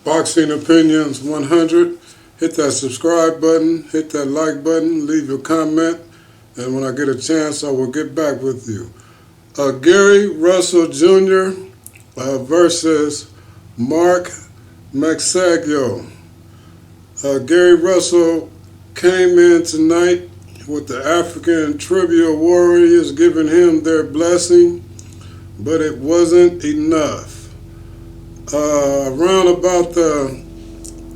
Boxing Opinions 100. Hit that subscribe button, hit that like button, leave your comment, and when I get a chance, I will get back with you. Gary Russell Jr. Versus Mark Magsayo. Gary Russell came in tonight with the African Tribute Warriors giving him their blessing, but it wasn't enough. Around about the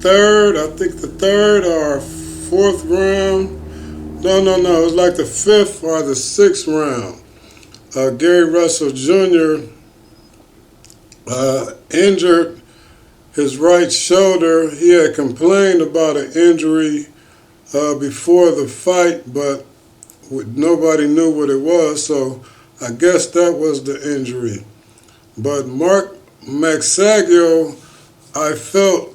third or fourth round, no, it was like the fifth or the sixth round, Gary Russell Jr. Injured his right shoulder. He had complained about an injury before the fight, but nobody knew what it was, so I guess that was the injury. But Mark Magsayo, I felt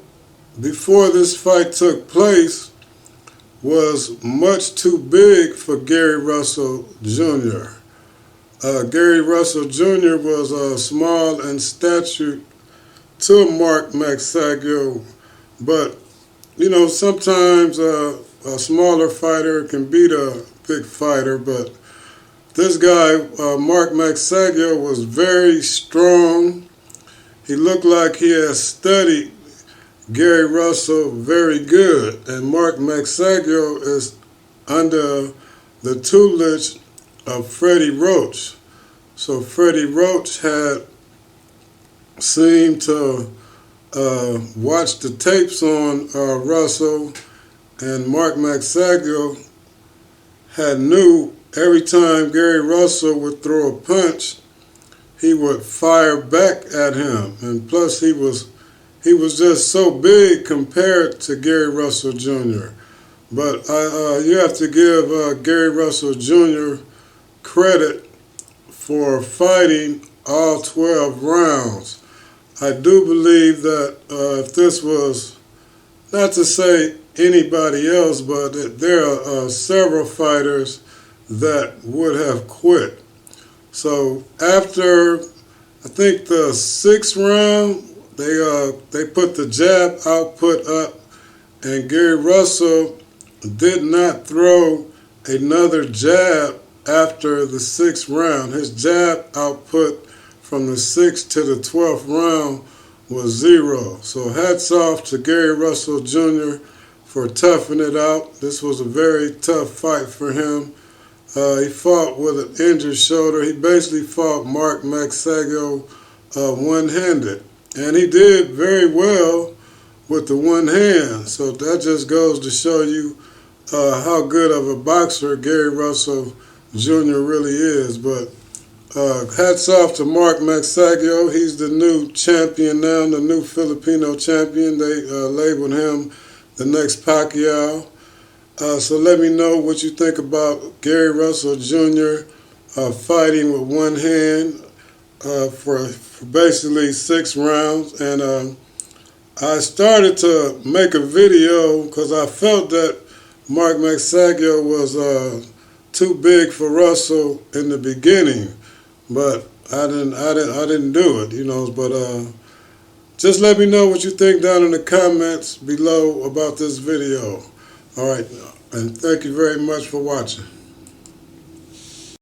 before this fight took place, was much too big for Gary Russell Jr. Gary Russell Jr. was small in stature to Mark Magsayo, but you know, sometimes a smaller fighter can beat a big fighter, but this guy, Mark Magsayo, was very strong. He looked like he had studied Gary Russell very good, and Mark Magsayo is under the tutelage of Freddie Roach. So Freddie Roach had seemed to watch the tapes on Russell, and Mark Magsayo had knew every time Gary Russell would throw a punch, he would fire back at him, and plus he was just so big compared to Gary Russell Jr. But you have to give Gary Russell Jr. credit for fighting all 12 rounds. I do believe that if this was, not to say anybody else, but there are several fighters that would have quit. So after, I think the sixth round, they put the jab output up, and Gary Russell did not throw another jab after the sixth round. His jab output from the 6th to the 12th round was 0. So hats off to Gary Russell Jr. for toughing it out. This was a very tough fight for him. He fought with an injured shoulder. He basically fought Mark Magsayo one-handed. And he did very well with the one hand. So that just goes to show you how good of a boxer Gary Russell Jr. really is. But hats off to Mark Magsayo. He's the new champion now, the new Filipino champion. They labeled him the next Pacquiao. So let me know what you think about Gary Russell Jr. Fighting with one hand for basically 6 rounds. And I started to make a video because I felt that Mark Magsayo was too big for Russell in the beginning, but I didn't do it, you know. But just let me know what you think down in the comments below about this video. All right, and thank you very much for watching.